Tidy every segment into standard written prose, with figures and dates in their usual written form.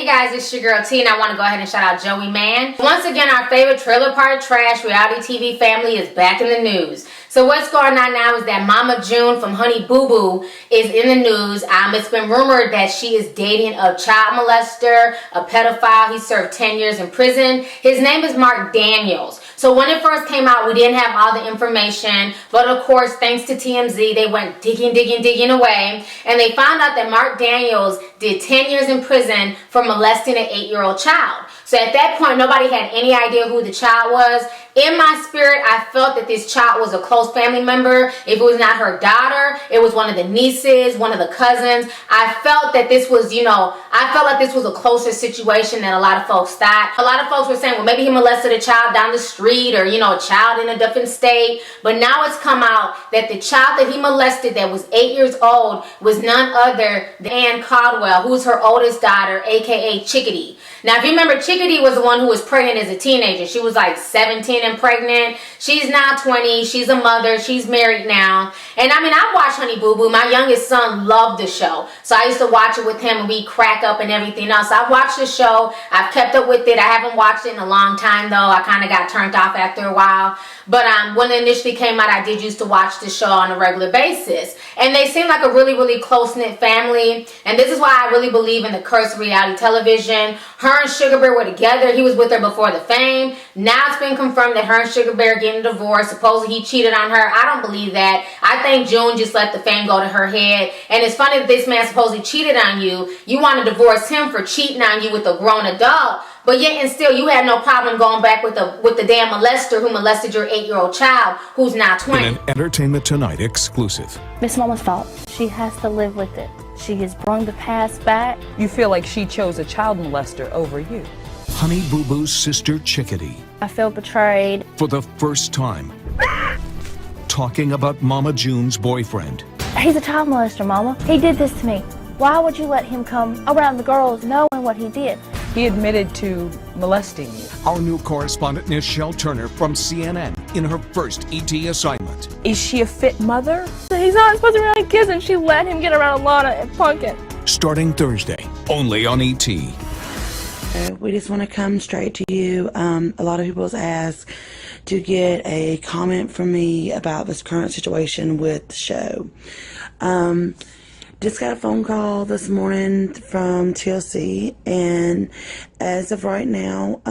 Hey guys, it's your girl T, and I want to go ahead and shout out Joey Man. Once again, our favorite Trailer Park Trash reality TV family is back in the news. So what's going on now is that Mama June from Honey BooBoo is in the news. It's been rumored that she is dating a child molester, a pedophile. He served 10 years in prison. His name is Mark Daniels. So when it first came out, we didn't have all the information, but of course, thanks to TMZ, they went digging away, and they found out that Mark Daniels did 10 years in prison for molesting an 8-year-old child. So at that point, nobody had any idea who the child was. In my spirit, I felt that this child was a close family member. If it was not her daughter, it was one of the nieces, one of the cousins. I felt that this was, I felt like this was a closer situation than a lot of folks thought. A lot of folks were saying, well, maybe he molested a child down the street or, a child in a different state. But now it's come out that the child that he molested that was 8 years old was none other than Ann Caldwell, who's her oldest daughter, aka Chickadee. Now, if you remember, Chickadee was the one who was pregnant as a teenager. She was like 17 and pregnant. She's now 20. She's a mother. She's married now. And I watched Honey BooBoo. My youngest son loved the show. So I used to watch it with him and we crack up and everything else. So I've watched the show. I've kept up with it. I haven't watched it in a long time though. I kind of got turned off after a while. But when it initially came out, I did used to watch the show on a regular basis. And they seem like a really, really close-knit family. And this is why I really believe in the curse of reality television. Her and Sugar Bear were together. He was with her before the fame. Now it's been confirmed that her and Sugar Bear are getting divorced. Supposedly he cheated on her. I don't believe that. I think June just let the fame go to her head. And it's funny that this man supposedly cheated on you. You want to divorce him for cheating on you with a grown adult. But yet and still, you had no problem going back with the damn molester who molested your 8-year-old child, who's now 20. In an Entertainment Tonight exclusive. It's Mama's fault. She has to live with it. She has brought the past back. You feel like she chose a child molester over you. Honey BooBoo's sister Chickadee. I feel betrayed. For the first time, talking about Mama June's boyfriend. He's a child molester, Mama. He did this to me. Why would you let him come around the girls knowing what he did? He admitted to molesting you. Our new correspondent Nichelle Turner from CNN in her first ET assignment. Is she a fit mother? He's not supposed to be around kids, and she let him get around Lana and Pumpkin. Starting Thursday, only on ET. We just want to come straight to you. A lot of people have asked to get a comment from me about this current situation with the show. Just got a phone call this morning from TLC, and as of right now,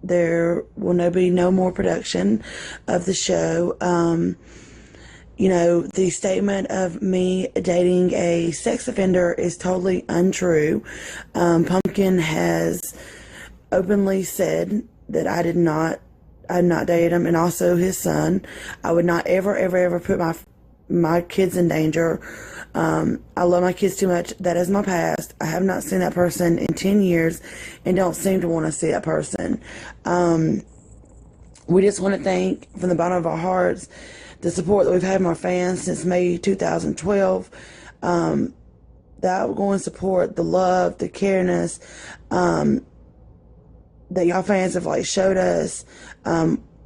there will be no more production of the show. The statement of me dating a sex offender is totally untrue. Pumpkin has openly said that I did not date him, and also his son. I would not ever put my kids in danger. I love my kids too much. That is my past. I have not seen that person in 10 years and don't seem to want to see that person. We just want to thank from the bottom of our hearts the support that we've had from our fans since May 2012. The outgoing support, the love, the careness that y'all fans have showed us.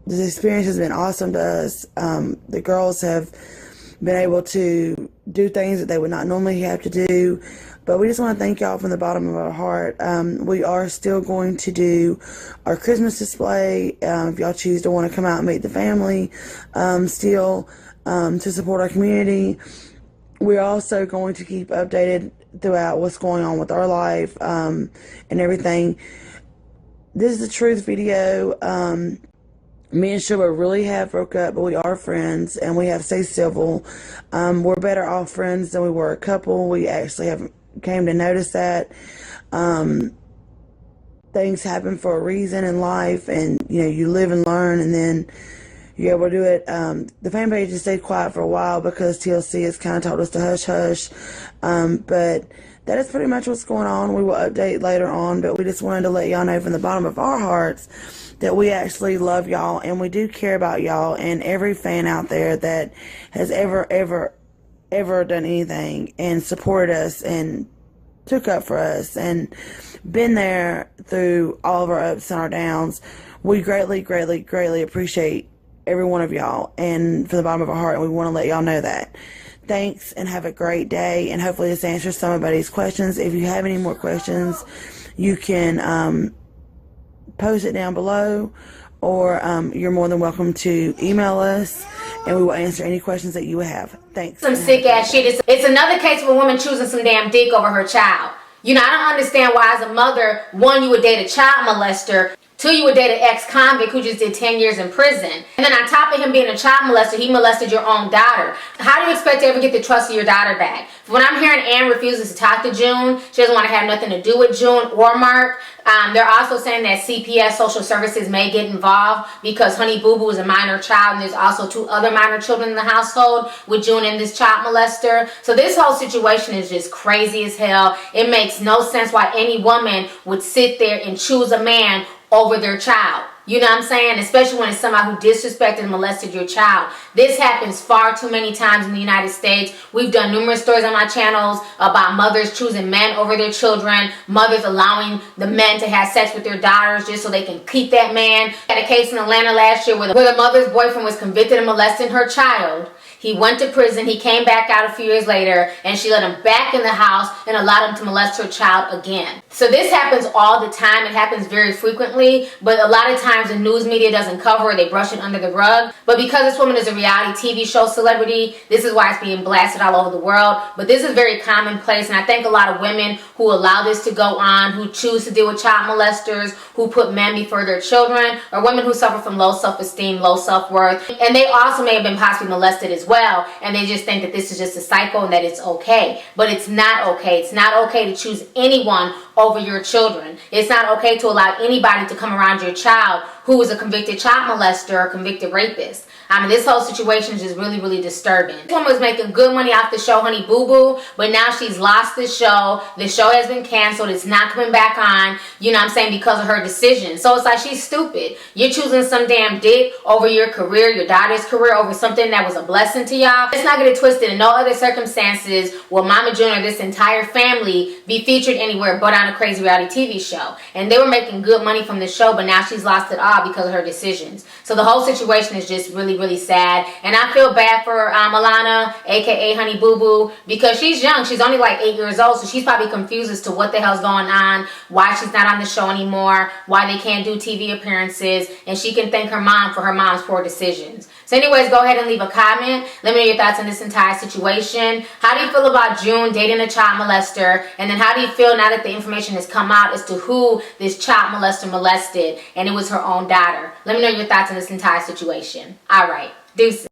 This experience has been awesome to us. The girls have been able to do things that they would not normally have to do. But we just want to thank y'all from the bottom of our heart. We are still going to do our Christmas display. If y'all choose to want to come out and meet the family, still to support our community. We're also going to keep updated throughout what's going on with our life and everything. This is the truth video. Me and Sugar really have broke up, but we are friends, and we have stayed civil. We're better off friends than we were a couple. We actually have came to notice that. Things happen for a reason in life, and you live and learn, and then you're able to do it. The fan page has stayed quiet for a while because TLC has kind of told us to hush hush. But that is pretty much what's going on. We will update later on, but we just wanted to let y'all know from the bottom of our hearts that we actually love y'all, and we do care about y'all and every fan out there that has ever done anything and supported us and took up for us and been there through all of our ups and our downs. We greatly appreciate every one of y'all, and from the bottom of our heart, and we want to let y'all know that. Thanks and have a great day, and hopefully this answers somebody's questions. If you have any more questions, you can post it down below, or you're more than welcome to email us, and we will answer any questions that you have. Thanks. Some sick ass shit. It's another case of a woman choosing some damn dick over her child. You know, I don't understand why as a mother, one, you would date a child molester, two, you would date an ex-convict who just did 10 years in prison. And then on top of him being a child molester, he molested your own daughter. How do you expect to ever get the trust of your daughter back? When I'm hearing Ann refuses to talk to June, she doesn't want to have nothing to do with June or Mark. They're also saying that CPS, social services, may get involved because Honey BooBoo is a minor child, and there's also 2 other minor children in the household with June and this child molester. So this whole situation is just crazy as hell. It makes no sense why any woman would sit there and choose a man over their child. You know what I'm saying? Especially when it's somebody who disrespected and molested your child. This happens far too many times in the United States. We've done numerous stories on my channels about mothers choosing men over their children, mothers allowing the men to have sex with their daughters just so they can keep that man. We had a case in Atlanta last year where the mother's boyfriend was convicted of molesting her child. He went to prison, he came back out a few years later, and she let him back in the house and allowed him to molest her child again. So this happens all the time. It happens very frequently, but a lot of times the news media doesn't cover it. They brush it under the rug. But because this woman is a reality TV show celebrity, this is why it's being blasted all over the world. But this is very commonplace, and I think a lot of women who allow this to go on, who choose to deal with child molesters, who put men before their children, are women who suffer from low self-esteem, low self-worth, and they also may have been possibly molested as well, and they just think that this is just a cycle and that it's okay. But it's not okay. It's not okay to choose anyone over your children. It's not okay to allow anybody to come around your child who is a convicted child molester or convicted rapist. I mean, this whole situation is just really, really disturbing. This woman was making good money off the show Honey BooBoo, but now she's lost the show. The show has been canceled. It's not coming back on, you know what I'm saying, because of her decision. So it's like she's stupid. You're choosing some damn dick over your career, your daughter's career, over something that was a blessing to y'all. Let's not get it twisted. In no other circumstances will Mama June or this entire family be featured anywhere but on a crazy reality TV show. And they were making good money from the show, but now she's lost it all because of her decisions. So the whole situation is just really, really sad. And I feel bad for Alana, aka Honey BooBoo, because she's young. She's only like 8 years old, so she's probably confused as to what the hell's going on, why she's not on the show anymore, why they can't do TV appearances, and she can thank her mom for her mom's poor decisions. So anyways, go ahead and leave a comment. Let me know your thoughts on this entire situation. How do you feel about June dating a child molester? And then how do you feel now that the information has come out as to who this child molester molested, and it was her own daughter? Let me know your thoughts on this entire situation. All right, deuces.